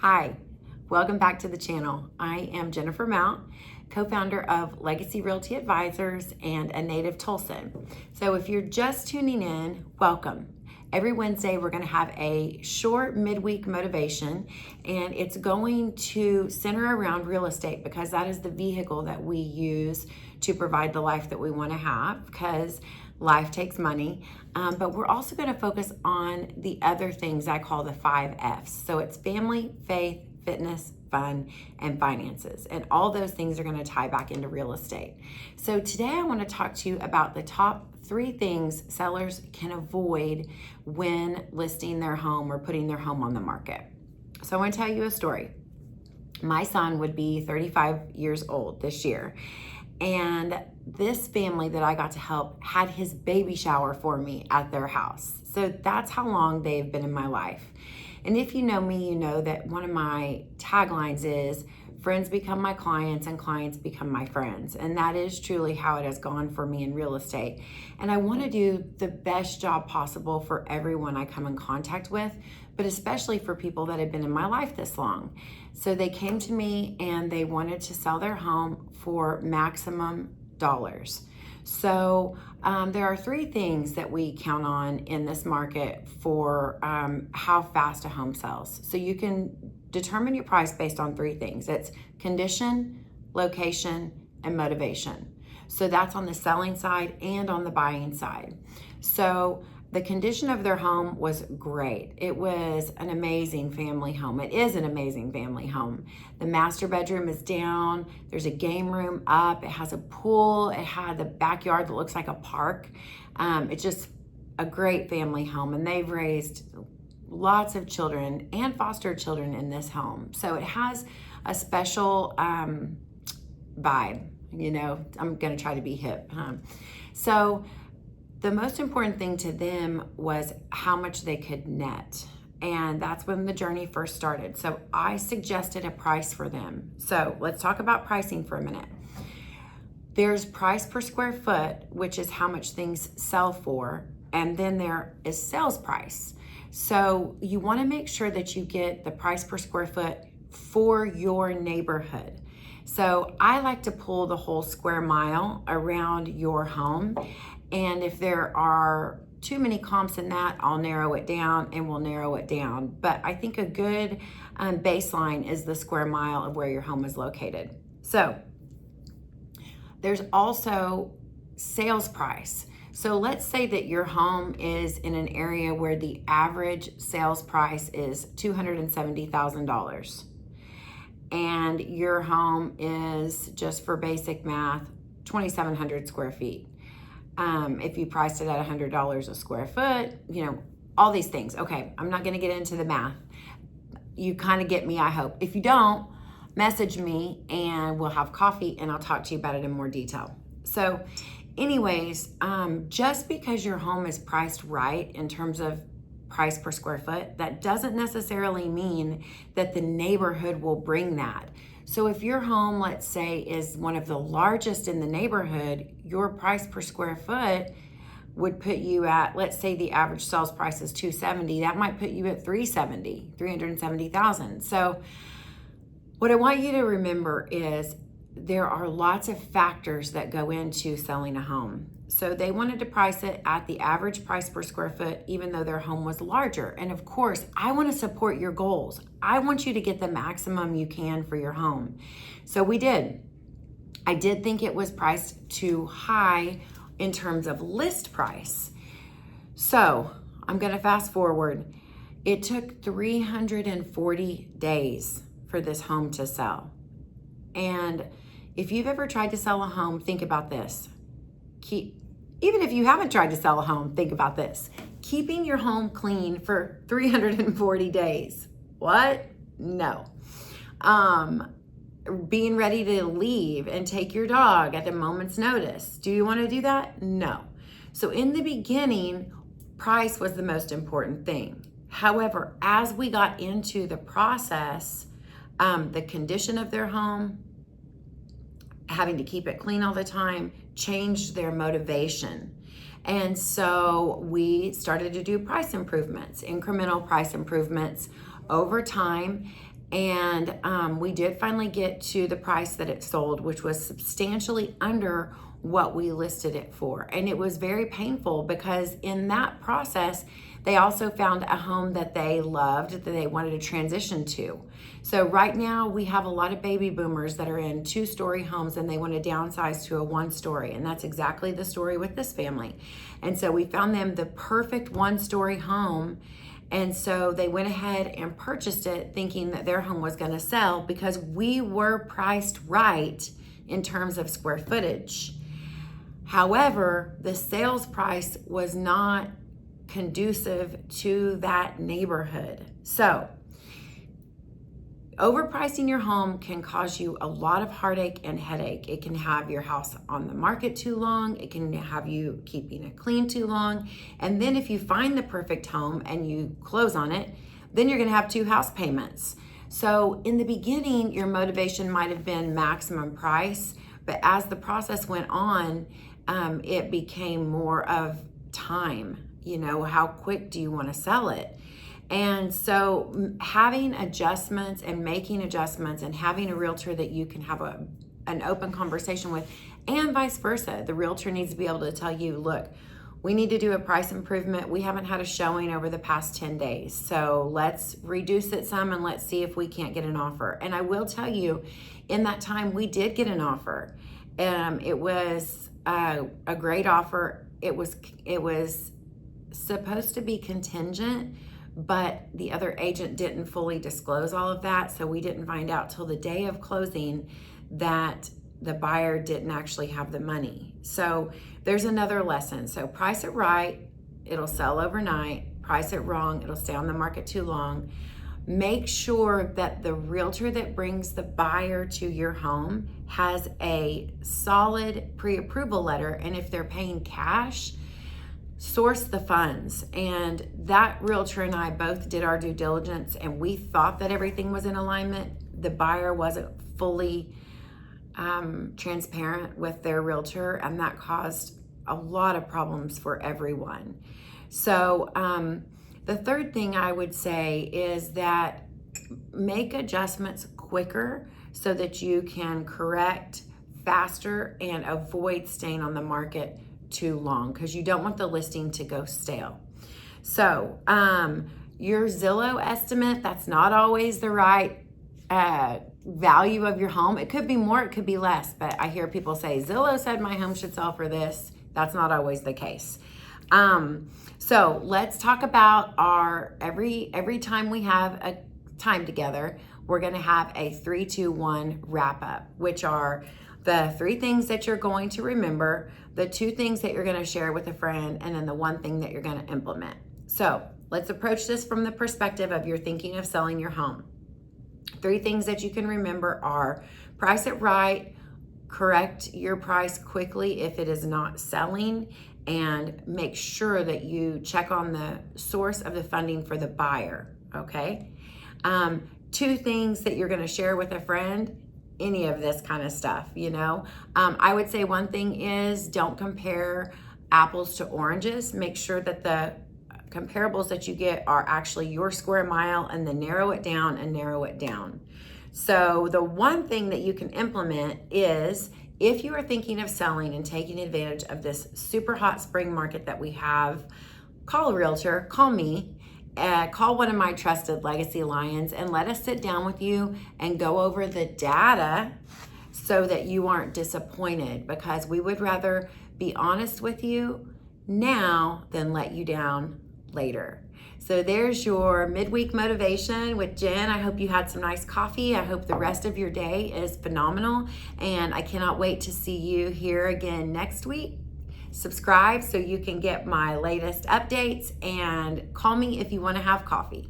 Hi, welcome back to the channel. I am Jennifer Mount, co-founder of Legacy Realty Advisors and a native Tulsan. So if you're just tuning in, welcome. Every Wednesday, we're going to have a short midweek motivation, and it's going to center around real estate because that is the vehicle that we use to provide the life that we want to have, because life takes money. But we're also going to focus on the other things I call the 5 F's. So it's family, faith, fitness, fun, and finances. And all those things are going to tie back into real estate. So today I want to talk to you about the top 3 things sellers can avoid when listing their home or putting their home on the market. So I want to tell you a story. My son would be 35 years old this year. And this family that I got to help had his baby shower for me at their house. So that's how long they've been in my life. And if you know me, you know that one of my taglines is friends become my clients and clients become my friends. And that is truly how it has gone for me in real estate. And I want to do the best job possible for everyone I come in contact with, but especially for people that have been in my life this long. So they came to me and they wanted to sell their home for maximum dollars. So there are 3 things that we count on in this market for how fast a home sells. So you can determine your price based on 3 things. It's condition, location, and motivation. So that's on the selling side and on the buying side. So the condition of their home was great. It was an amazing family home. It is an amazing family home. The master bedroom is down. There's a game room up. It has a pool. It had a backyard that looks like a park. It's just a great family home. And they've raised lots of children and foster children in this home. So it has a special vibe. You know, I'm going to try to be hip. So the most important thing to them was how much they could net. And that's when the journey first started. So I suggested a price for them. So let's talk about pricing for a minute. There's price per square foot, which is how much things sell for. And then there is sales price. So you want to make sure that you get the price per square foot for your neighborhood. So I like to pull the whole square mile around your home. And if there are too many comps in that, I'll narrow it down and we'll narrow it down. But I think a good baseline is the square mile of where your home is located. So there's also sales price. So let's say that your home is in an area where the average sales price is $270,000. And your home is, just for basic math, 2,700 square feet. If you priced it at $100 a square foot, you know, all these things. Okay, I'm not going to get into the math. You kind of get me, I hope. If you don't, message me and we'll have coffee and I'll talk to you about it in more detail. So anyways, just because your home is priced right in terms of price per square foot, that doesn't necessarily mean that the neighborhood will bring that. So if your home, let's say, is one of the largest in the neighborhood, your price per square foot would put you at, let's say the average sales price is $270, that might put you at $370,000. So what I want you to remember is there are lots of factors that go into selling a home. So they wanted to price it at the average price per square foot, even though their home was larger. And of course, I want to support your goals. I want you to get the maximum you can for your home. So we did. I did think it was priced too high in terms of list price. So I'm going to fast forward. It took 340 days for this home to sell. And if you've ever tried to sell a home, think about this. Even if you haven't tried to sell a home, think about this. Keeping your home clean for 340 days. What? No. Being ready to leave and take your dog at a moment's notice. Do you want to do that? No. So in the beginning, price was the most important thing. However, as we got into the process, the condition of their home, having to keep it clean all the time, changed their motivation. And so we started to do price improvements, incremental price improvements over time. And we did finally get to the price that it sold, which was substantially under what we listed it for. And it was very painful because in that process, they also found a home that they loved, that they wanted to transition to. So right now we have a lot of baby boomers that are in 2-story homes and they want to downsize to a 1-story. And that's exactly the story with this family. And so we found them the perfect 1-story home. And so they went ahead and purchased it thinking that their home was going to sell because we were priced right in terms of square footage. However, the sales price was not conducive to that neighborhood. So overpricing your home can cause you a lot of heartache and headache. It can have your house on the market too long. It can have you keeping it clean too long. And then if you find the perfect home and you close on it, then you're gonna have 2 house payments. So in the beginning, your motivation might have been maximum price, but as the process went on, it became more of time. You know, how quick do you want to sell it? And so having adjustments and making adjustments and having a realtor that you can have an open conversation with, and vice versa. The realtor needs to be able to tell you, look, we need to do a price improvement. We haven't had a showing over the past 10 days. So let's reduce it some and let's see if we can't get an offer. And I will tell you, in that time, we did get an offer. It was a great offer. It was supposed to be contingent, but the other agent didn't fully disclose all of that. So we didn't find out till the day of closing that the buyer didn't actually have the money. So there's another lesson. So price it right, it'll sell overnight. Price it wrong, it'll stay on the market too long. Make sure that the realtor that brings the buyer to your home has a solid pre-approval letter. And if they're paying cash, source the funds. And that realtor and I both did our due diligence and we thought that everything was in alignment. The buyer wasn't fully transparent with their realtor, and that caused a lot of problems for everyone. So the third thing I would say is that make adjustments quicker so that you can correct faster and avoid staying on the market too long, because you don't want the listing to go stale. So your Zillow estimate, that's not always the right value of your home. It could be more, it could be less, but I hear people say, Zillow said my home should sell for this. That's not always the case. So let's talk about our, every time we have a time together, we're gonna have a 3, 2, 1 wrap up, which are the 3 things that you're going to remember, the 2 things that you're gonna share with a friend, and then the 1 thing that you're gonna implement. So let's approach this from the perspective of you're thinking of selling your home. 3 things that you can remember are price it right, correct your price quickly if it is not selling, and make sure that you check on the source of the funding for the buyer, okay? 2 things that you're gonna share with a friend, any of this kind of stuff, you know? I would say 1 thing is don't compare apples to oranges. Make sure that the comparables that you get are actually your square mile, and then narrow it down and narrow it down. So the 1 thing that you can implement is, if you are thinking of selling and taking advantage of this super hot spring market that we have, call a realtor, call me, call one of my trusted Legacy Lions, and let us sit down with you and go over the data so that you aren't disappointed, because we would rather be honest with you now than let you down later. So there's your midweek motivation with Jen. I hope you had some nice coffee. I hope the rest of your day is phenomenal, and I cannot wait to see you here again next week. Subscribe so you can get my latest updates, and call me if you want to have coffee.